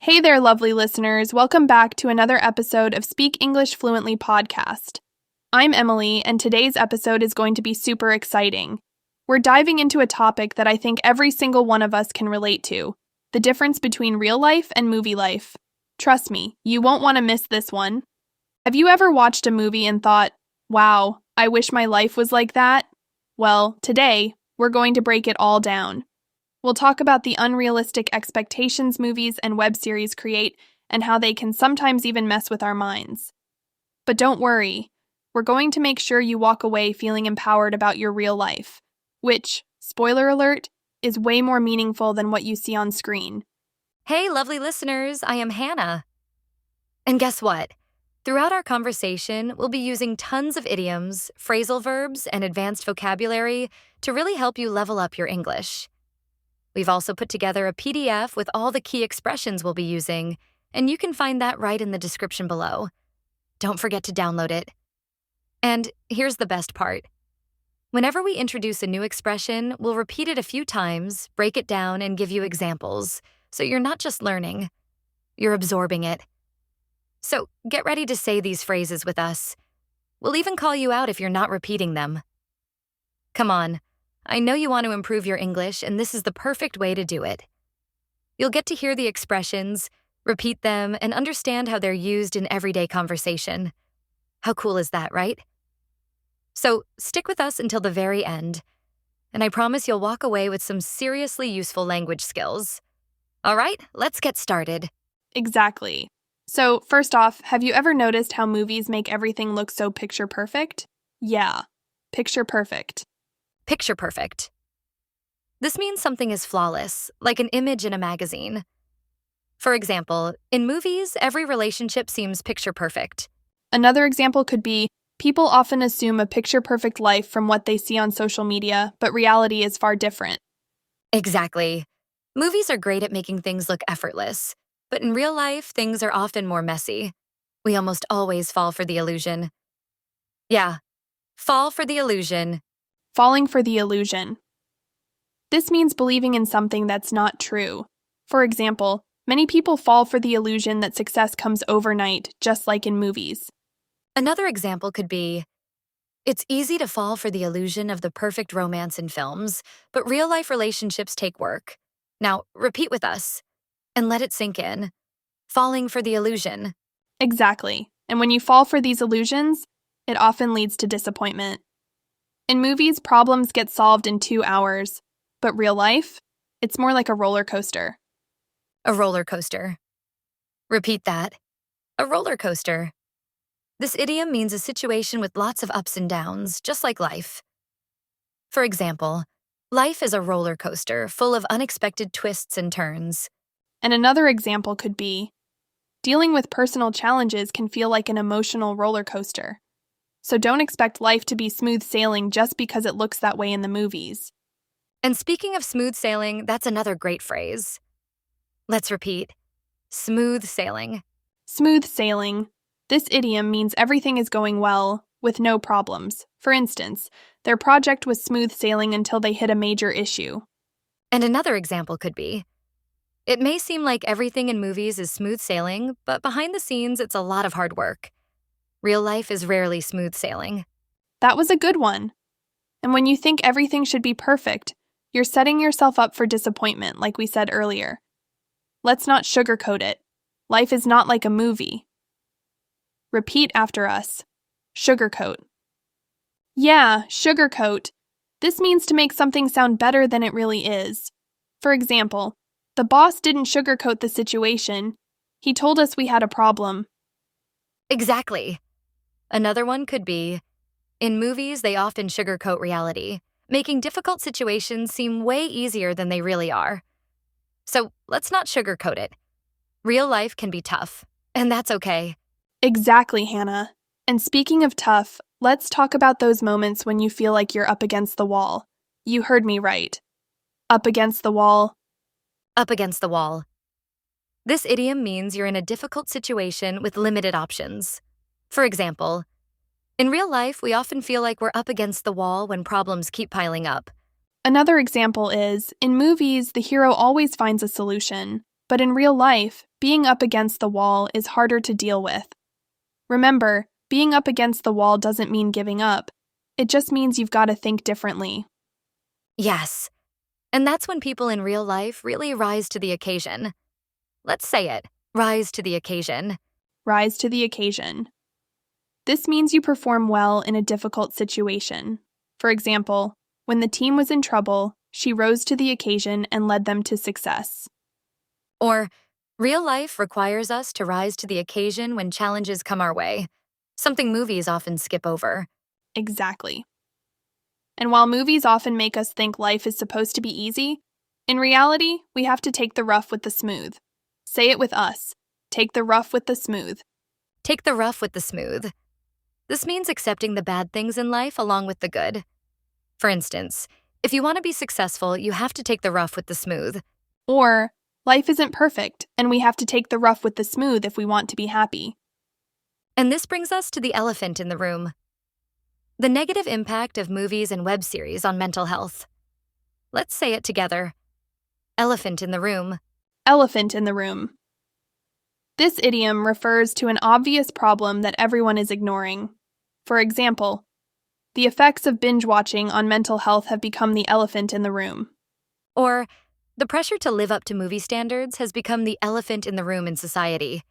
Hey there, lovely listeners. Welcome back to another episode of Speak English Fluently podcast. I'm Emily, and today's episode is going to be super exciting. We're diving into a topic that I think every single one of us can relate to, the difference between real life and movie life. Trust me, you won't want to miss this one. Have you ever watched a movie and thought, wow, I wish my life was like that? Well, today, we're going to break it all down. We'll talk about the unrealistic expectations movies and web series create and how they can sometimes even mess with our minds. But don't worry, we're going to make sure you walk away feeling empowered about your real life, which, spoiler alert, is way more meaningful than what you see on screen. Hey, lovely listeners, I am Hannah. And guess what? Throughout our conversation, we'll be using tons of idioms, phrasal verbs, and advanced vocabulary to really help you level up your English. We've also put together a PDF with all the key expressions we'll be using, and you can find that right in the description below. Don't forget to download it. And here's the best part. Whenever we introduce a new expression, we'll repeat it a few times, break it down, and give you examples, so you're not just learning, you're absorbing it. So get ready to say these phrases with us. We'll even call you out if you're not repeating them. Come on. I know you want to improve your English, and this is the perfect way to do it. You'll get to hear the expressions, repeat them, and understand how they're used in everyday conversation. How cool is that, right? So stick with us until the very end, and I promise you'll walk away with some seriously useful language skills. All right, let's get started. Exactly. So, first off, have you ever noticed how movies make everything look so picture perfect? Yeah, picture perfect. Picture perfect. This means something is flawless, like an image in a magazine. For example, in movies, every relationship seems picture perfect. Another example could be, people often assume a picture-perfect life from what they see on social media, but reality is far different. Exactly. Movies are great at making things look effortless, but in real life, things are often more messy. We almost always fall for the illusion. Yeah, fall for the illusion. Falling for the illusion. This means believing in something that's not true. For example, many people fall for the illusion that success comes overnight, just like in movies. Another example could be, it's easy to fall for the illusion of the perfect romance in films, but real-life relationships take work. Now, repeat with us, and let it sink in. Falling for the illusion. Exactly. And when you fall for these illusions, it often leads to disappointment. In movies, problems get solved in 2 hours, but real life, it's more like a roller coaster. A roller coaster. Repeat that. A roller coaster. This idiom means a situation with lots of ups and downs, just like life. For example, life is a roller coaster full of unexpected twists and turns. And another example could be, dealing with personal challenges can feel like an emotional roller coaster. So don't expect life to be smooth sailing just because it looks that way in the movies. And speaking of smooth sailing, that's another great phrase. Let's repeat. Smooth sailing. Smooth sailing. This idiom means everything is going well, with no problems. For instance, their project was smooth sailing until they hit a major issue. And another example could be, it may seem like everything in movies is smooth sailing, but behind the scenes, it's a lot of hard work. Real life is rarely smooth sailing. That was a good one. And when you think everything should be perfect, you're setting yourself up for disappointment, like we said earlier. Let's not sugarcoat it. Life is not like a movie. Repeat after us. Sugarcoat. Yeah, sugarcoat. This means to make something sound better than it really is. For example, the boss didn't sugarcoat the situation. He told us we had a problem. Exactly. Another one could be, in movies, they often sugarcoat reality, making difficult situations seem way easier than they really are. So let's not sugarcoat it. Real life can be tough, and that's okay. Exactly, Hannah. And speaking of tough, let's talk about those moments when you feel like you're up against the wall. You heard me right. Up against the wall. Up against the wall. This idiom means you're in a difficult situation with limited options. For example, in real life, we often feel like we're up against the wall when problems keep piling up. Another example is, in movies, the hero always finds a solution, but in real life, being up against the wall is harder to deal with. Remember, being up against the wall doesn't mean giving up. It just means you've got to think differently. Yes. And that's when people in real life really rise to the occasion. Let's say it. Rise to the occasion. Rise to the occasion. This means you perform well in a difficult situation. For example, when the team was in trouble, she rose to the occasion and led them to success. Or, real life requires us to rise to the occasion when challenges come our way, something movies often skip over. Exactly. And while movies often make us think life is supposed to be easy, in reality, we have to take the rough with the smooth. Say it with us. Take the rough with the smooth. Take the rough with the smooth. This means accepting the bad things in life along with the good. For instance, if you want to be successful, you have to take the rough with the smooth. Or, life isn't perfect, and we have to take the rough with the smooth if we want to be happy. And this brings us to the elephant in the room. The negative impact of movies and web series on mental health. Let's say it together. Elephant in the room. Elephant in the room. This idiom refers to an obvious problem that everyone is ignoring. For example, the effects of binge watching on mental health have become the elephant in the room. Or, the pressure to live up to movie standards has become the elephant in the room in society.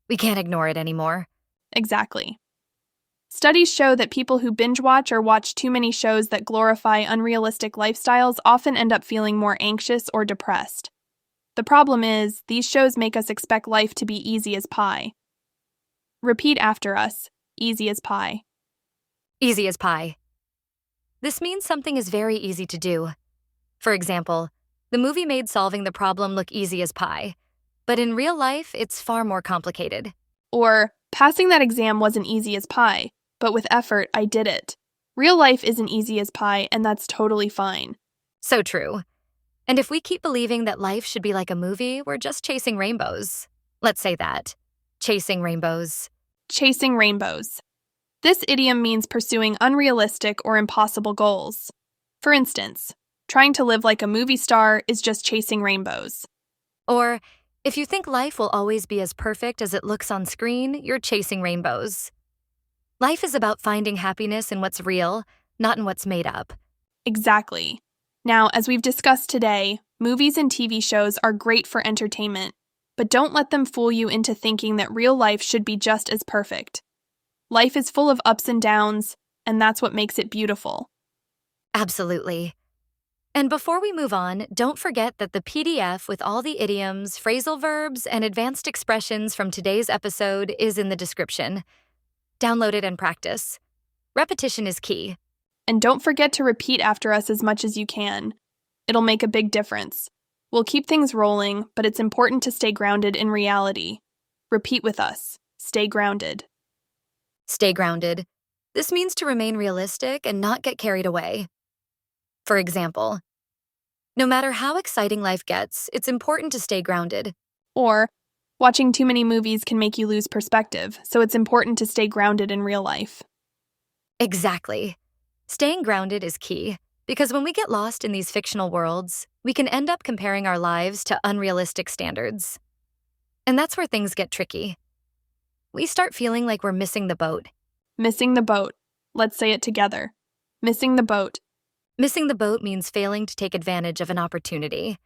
We can't ignore it anymore. Exactly. Studies show that people who binge watch or watch too many shows that glorify unrealistic lifestyles often end up feeling more anxious or depressed. The problem is, these shows make us expect life to be easy as pie. Repeat after us, easy as pie. Easy as pie. This means something is very easy to do. For example, the movie made solving the problem look easy as pie, but in real life, it's far more complicated. Or, passing that exam wasn't easy as pie, but with effort, I did it. Real life isn't easy as pie, and that's totally fine. So true. And if we keep believing that life should be like a movie, we're just chasing rainbows. Let's say that. Chasing rainbows. Chasing rainbows. This idiom means pursuing unrealistic or impossible goals. For instance, trying to live like a movie star is just chasing rainbows. Or, if you think life will always be as perfect as it looks on screen, you're chasing rainbows. Life is about finding happiness in what's real, not in what's made up. Exactly. Now, as we've discussed today, movies and TV shows are great for entertainment, but don't let them fool you into thinking that real life should be just as perfect. Life is full of ups and downs, and that's what makes it beautiful. Absolutely. And before we move on, don't forget that the PDF with all the idioms, phrasal verbs, and advanced expressions from today's episode is in the description. Download it and practice. Repetition is key. And don't forget to repeat after us as much as you can. It'll make a big difference. We'll keep things rolling, but it's important to stay grounded in reality. Repeat with us. Stay grounded. Stay grounded. This means to remain realistic and not get carried away. For example, no matter how exciting life gets, it's important to stay grounded. Or, watching too many movies can make you lose perspective, so it's important to stay grounded in real life. Exactly. Staying grounded is key, because when we get lost in these fictional worlds, we can end up comparing our lives to unrealistic standards. And that's where things get tricky. We start feeling like we're missing the boat. Missing the boat. Let's say it together. Missing the boat. Missing the boat means failing to take advantage of an opportunity.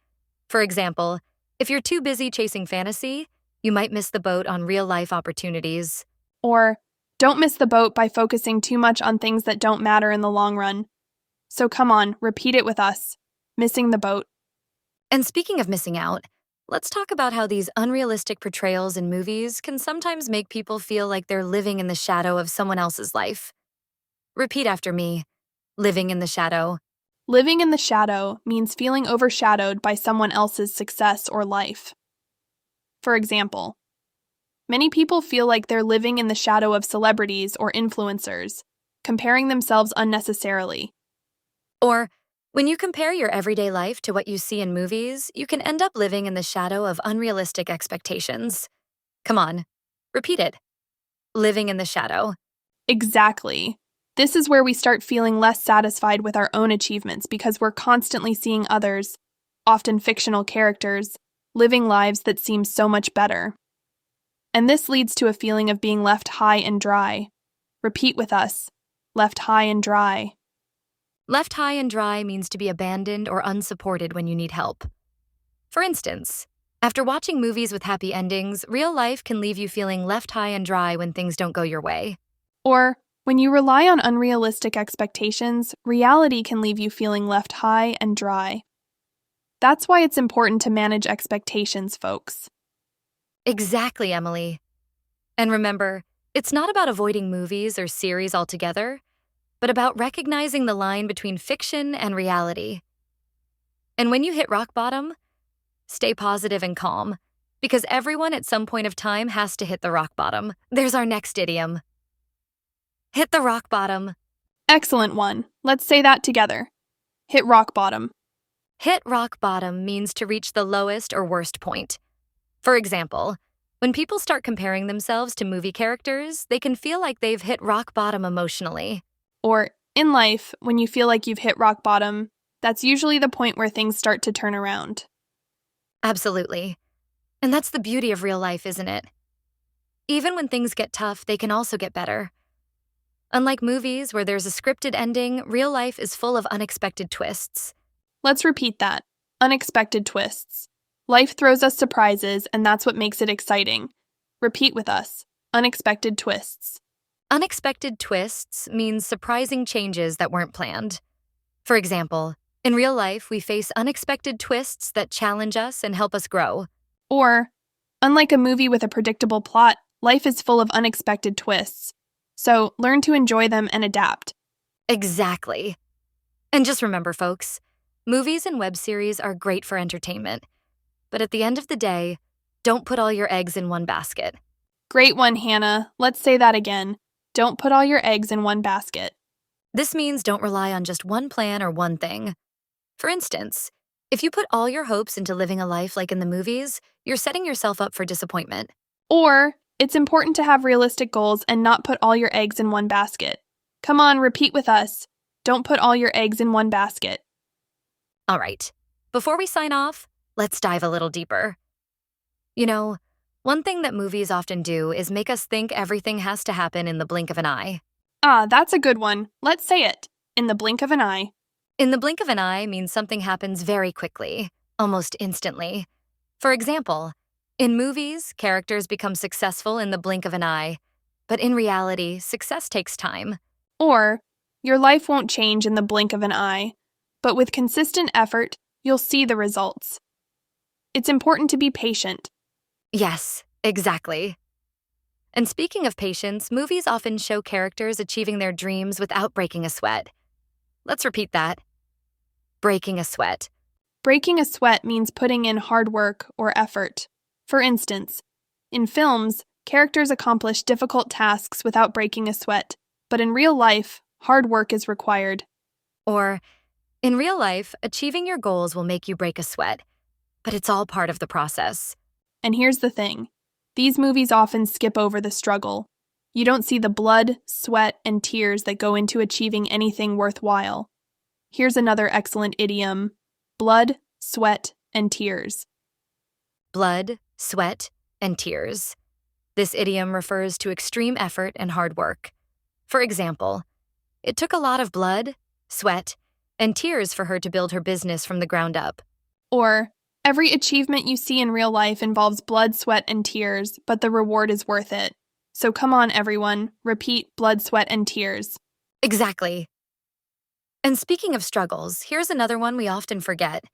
For example, if you're too busy chasing fantasy, you might miss the boat on real-life opportunities. Or, don't miss the boat by focusing too much on things that don't matter in the long run. So come on, repeat it with us. Missing the boat. And speaking of missing out, let's talk about how these unrealistic portrayals in movies can sometimes make people feel like they're living in the shadow of someone else's life. Repeat after me. Living in the shadow. Living in the shadow means feeling overshadowed by someone else's success or life. For example, many people feel like they're living in the shadow of celebrities or influencers, comparing themselves unnecessarily. Or, when you compare your everyday life to what you see in movies, you can end up living in the shadow of unrealistic expectations. Come on, repeat it. Living in the shadow. Exactly. This is where we start feeling less satisfied with our own achievements because we're constantly seeing others, often fictional characters, living lives that seem so much better. And this leads to a feeling of being left high and dry. Repeat with us, left high and dry. Left high and dry means to be abandoned or unsupported when you need help. For instance, after watching movies with happy endings, real life can leave you feeling left high and dry when things don't go your way. Or, when you rely on unrealistic expectations, reality can leave you feeling left high and dry. That's why it's important to manage expectations, folks. Exactly, Emily. And remember, it's not about avoiding movies or series altogether, but about recognizing the line between fiction and reality. And when you hit rock bottom, stay positive and calm, because everyone at some point of time has to hit the rock bottom. There's our next idiom. Hit the rock bottom. Excellent one. Let's say that together. Hit rock bottom. Hit rock bottom means to reach the lowest or worst point. For example, when people start comparing themselves to movie characters, they can feel like they've hit rock bottom emotionally. Or, in life, when you feel like you've hit rock bottom, that's usually the point where things start to turn around. Absolutely. And that's the beauty of real life, isn't it? Even when things get tough, they can also get better. Unlike movies where there's a scripted ending, real life is full of unexpected twists. Let's repeat that. Unexpected twists. Life throws us surprises, and that's what makes it exciting. Repeat with us. Unexpected twists. Unexpected twists means surprising changes that weren't planned. For example, in real life, we face unexpected twists that challenge us and help us grow. Or, unlike a movie with a predictable plot, life is full of unexpected twists. So, learn to enjoy them and adapt. Exactly. And just remember, folks, movies and web series are great for entertainment. But at the end of the day, don't put all your eggs in one basket. Great one, Hannah. Let's say that again. Don't put all your eggs in one basket. This means don't rely on just one plan or one thing. For instance, if you put all your hopes into living a life like in the movies, you're setting yourself up for disappointment. Or, it's important to have realistic goals and not put all your eggs in one basket. Come on, repeat with us. Don't put all your eggs in one basket. All right, before we sign off, let's dive a little deeper. You know, one thing that movies often do is make us think everything has to happen in the blink of an eye. Ah, that's a good one. Let's say it. In the blink of an eye. In the blink of an eye means something happens very quickly, almost instantly. For example, in movies, characters become successful in the blink of an eye, but in reality, success takes time. Or, your life won't change in the blink of an eye, but with consistent effort, you'll see the results. It's important to be patient. Yes, exactly. And speaking of patience, movies often show characters achieving their dreams without breaking a sweat. Let's repeat that. Breaking a sweat. Breaking a sweat means putting in hard work or effort. For instance, in films, characters accomplish difficult tasks without breaking a sweat, but in real life, hard work is required. Or, in real life, achieving your goals will make you break a sweat, but it's all part of the process. And here's the thing. These movies often skip over the struggle. You don't see the blood, sweat, and tears that go into achieving anything worthwhile. Here's another excellent idiom. Blood, sweat, and tears. Blood, sweat, and tears. This idiom refers to extreme effort and hard work. For example, it took a lot of blood, sweat, and tears for her to build her business from the ground up. Or, every achievement you see in real life involves blood, sweat, and tears, but the reward is worth it. So come on, everyone, repeat blood, sweat, and tears. Exactly. And speaking of struggles, here's another one we often forget.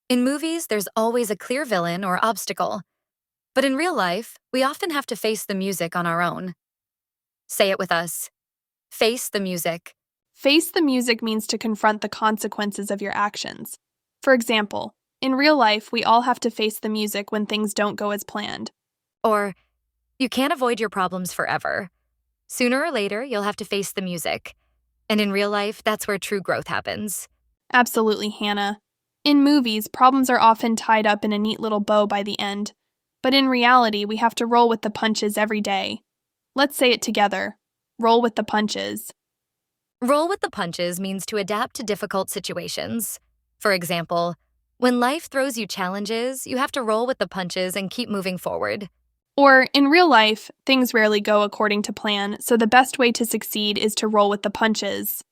In movies, there's always a clear villain or obstacle. But in real life, we often have to face the music on our own. Say it with us. Face the music. Face the music means to confront the consequences of your actions. For example, in real life, we all have to face the music when things don't go as planned. Or, you can't avoid your problems forever. Sooner or later, you'll have to face the music. And in real life, that's where true growth happens. Absolutely, Hannah. In movies, problems are often tied up in a neat little bow by the end. But in reality, we have to roll with the punches every day. Let's say it together. Roll with the punches. Roll with the punches means to adapt to difficult situations. For example, When life throws you challenges, you have to roll with the punches and keep moving forward. Or, in real life, things rarely go according to plan, so the best way to succeed is to roll with the punches.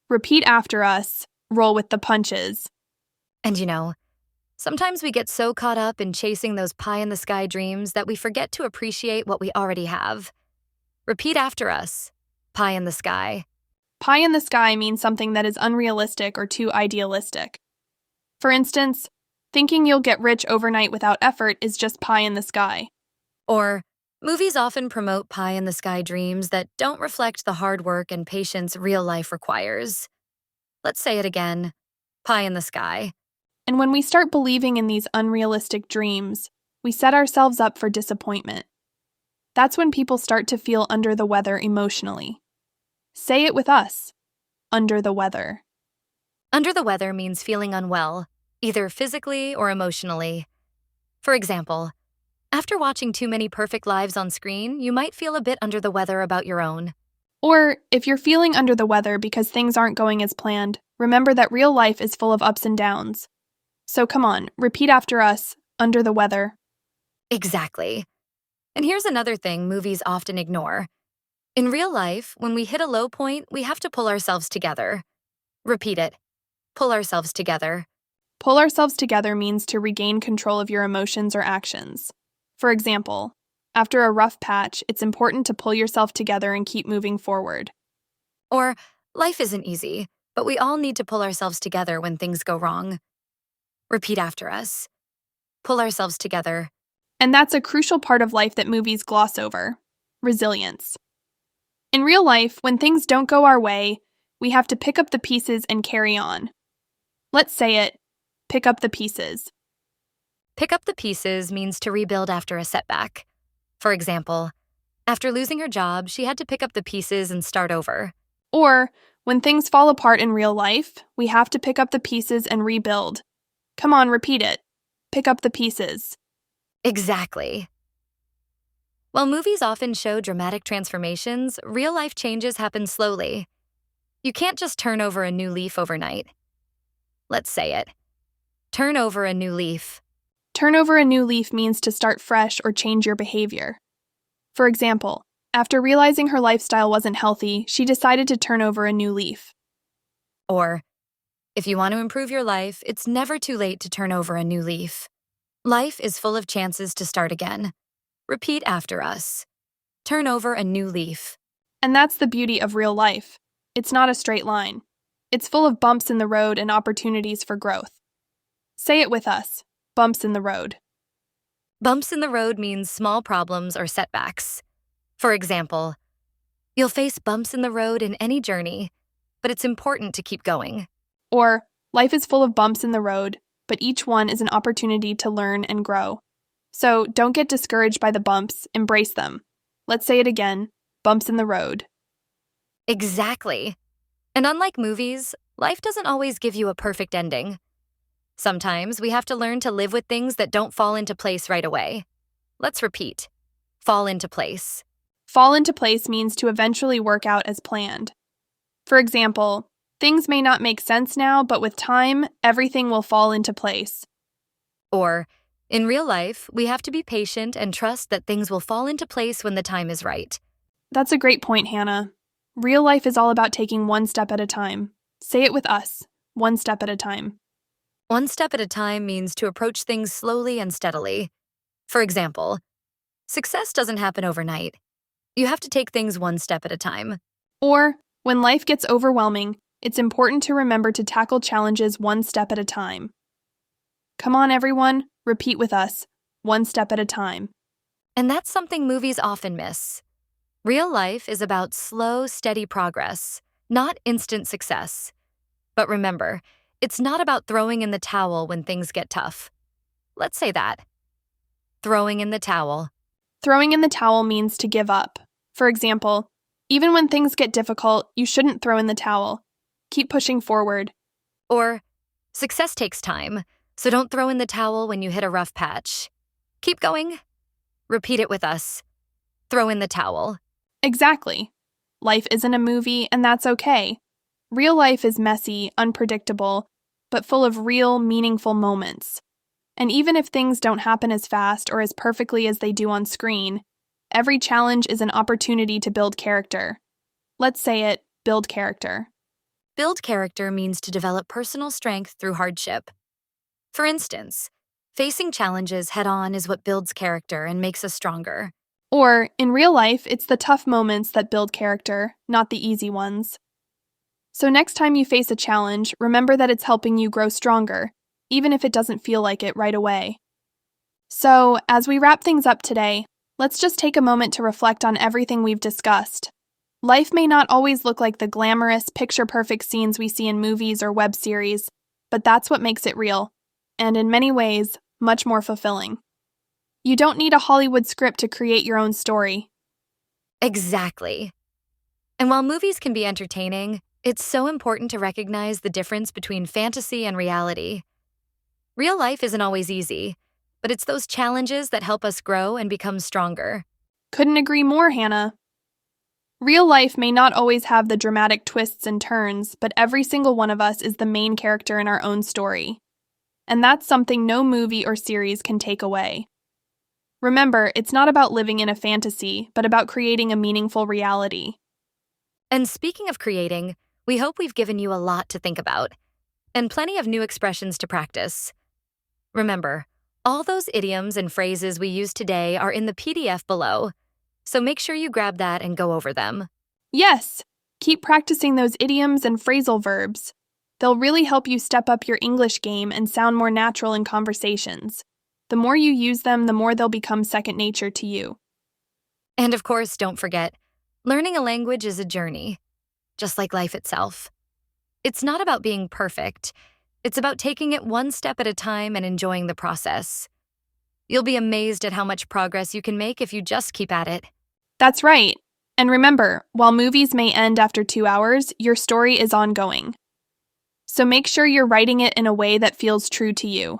Repeat after us, roll with the punches. And sometimes we get so caught up in chasing those pie-in-the-sky dreams that we forget to appreciate what we already have. Repeat after us, pie in the sky. Pie in the sky means something that is unrealistic or too idealistic. For instance, thinking you'll get rich overnight without effort is just pie in the sky. Or, movies often promote pie-in-the-sky dreams that don't reflect the hard work and patience real life requires. Let's say it again, pie in the sky. And when we start believing in these unrealistic dreams, we set ourselves up for disappointment. That's when people start to feel under the weather emotionally. Say it with us, under the weather. Under the weather means feeling unwell, either physically or emotionally. For example, after watching too many perfect lives on screen, you might feel a bit under the weather about your own. Or, if you're feeling under the weather because things aren't going as planned, remember that real life is full of ups and downs. So come on, repeat after us, under the weather. Exactly. And here's another thing movies often ignore. In real life, when we hit a low point, we have to pull ourselves together. Repeat it. Pull ourselves together. Pull ourselves together means to regain control of your emotions or actions. For example, after a rough patch, it's important to pull yourself together and keep moving forward. Or, life isn't easy, but we all need to pull ourselves together when things go wrong. Repeat after us. Pull ourselves together. And that's a crucial part of life that movies gloss over: resilience. In real life, when things don't go our way, we have to pick up the pieces and carry on. Let's say it, pick up the pieces. Pick up the pieces means to rebuild after a setback. For example, after losing her job, she had to pick up the pieces and start over. Or, when things fall apart in real life, we have to pick up the pieces and rebuild. Come on, repeat it. Pick up the pieces. Exactly. While movies often show dramatic transformations, real-life changes happen slowly. You can't just turn over a new leaf overnight. Let's say it. Turn over a new leaf. Turn over a new leaf means to start fresh or change your behavior. For example, after realizing her lifestyle wasn't healthy, she decided to turn over a new leaf. Or, if you want to improve your life, it's never too late to turn over a new leaf. Life is full of chances to start again. Repeat after us. Turn over a new leaf. And that's the beauty of real life. It's not a straight line. It's full of bumps in the road and opportunities for growth. Say it with us, bumps in the road. Bumps in the road means small problems or setbacks. For example, you'll face bumps in the road in any journey, but it's important to keep going. Or, life is full of bumps in the road, but each one is an opportunity to learn and grow. So don't get discouraged by the bumps, embrace them. Let's say it again, bumps in the road. Exactly. And unlike movies, life doesn't always give you a perfect ending. Sometimes we have to learn to live with things that don't fall into place right away. Let's repeat. Fall into place. Fall into place means to eventually work out as planned. For example, things may not make sense now, but with time, everything will fall into place. Or, in real life, we have to be patient and trust that things will fall into place when the time is right. That's a great point, Hannah. Real life is all about taking one step at a time. Say it with us, one step at a time. One step at a time means to approach things slowly and steadily. For example, success doesn't happen overnight. You have to take things one step at a time. Or, when life gets overwhelming, it's important to remember to tackle challenges one step at a time. Come on, everyone, repeat with us, one step at a time. And that's something movies often miss. Real life is about slow, steady progress, not instant success. But remember, it's not about throwing in the towel when things get tough. Let's say that. Throwing in the towel. Throwing in the towel means to give up. For example, even when things get difficult, you shouldn't throw in the towel. Keep pushing forward. Or, success takes time, so don't throw in the towel when you hit a rough patch. Keep going. Repeat it with us. Throw in the towel. Exactly. Life isn't a movie, and that's okay. Real life is messy, unpredictable, but full of real, meaningful moments. And even if things don't happen as fast or as perfectly as they do on screen, every challenge is an opportunity to build character. Let's say it, build character. Build character means to develop personal strength through hardship. For instance, facing challenges head-on is what builds character and makes us stronger. Or, in real life, it's the tough moments that build character, not the easy ones. So next time you face a challenge, remember that it's helping you grow stronger, even if it doesn't feel like it right away. So, as we wrap things up today, let's just take a moment to reflect on everything we've discussed. Life may not always look like the glamorous, picture-perfect scenes we see in movies or web series, but that's what makes it real, and in many ways, much more fulfilling. You don't need a Hollywood script to create your own story. Exactly. And while movies can be entertaining, it's so important to recognize the difference between fantasy and reality. Real life isn't always easy, but it's those challenges that help us grow and become stronger. Couldn't agree more, Hannah. Real life may not always have the dramatic twists and turns, but every single one of us is the main character in our own story. And that's something no movie or series can take away. Remember, it's not about living in a fantasy, but about creating a meaningful reality. And speaking of creating, we hope we've given you a lot to think about, and plenty of new expressions to practice. Remember, all those idioms and phrases we used today are in the PDF below, so make sure you grab that and go over them. Yes, keep practicing those idioms and phrasal verbs. They'll really help you step up your English game and sound more natural in conversations. The more you use them, the more they'll become second nature to you. And of course, don't forget, learning a language is a journey, just like life itself. It's not about being perfect. It's about taking it one step at a time and enjoying the process. You'll be amazed at how much progress you can make if you just keep at it. That's right. And remember, while movies may end after 2 hours, your story is ongoing. So make sure you're writing it in a way that feels true to you.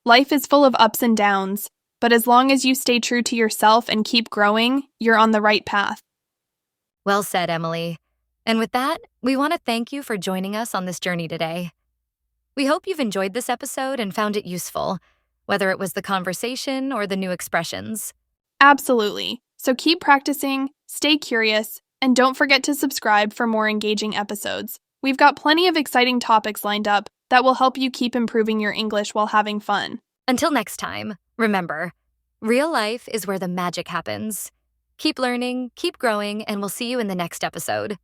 Life is full of ups and downs, but as long as you stay true to yourself and keep growing, you're on the right path. Well said, Emily. And with that, we want to thank you for joining us on this journey today. We hope you've enjoyed this episode and found it useful, whether it was the conversation or the new expressions. Absolutely. So keep practicing, stay curious, and don't forget to subscribe for more engaging episodes. We've got plenty of exciting topics lined up that will help you keep improving your English while having fun. Until next time, remember, real life is where the magic happens. Keep learning, keep growing, and we'll see you in the next episode.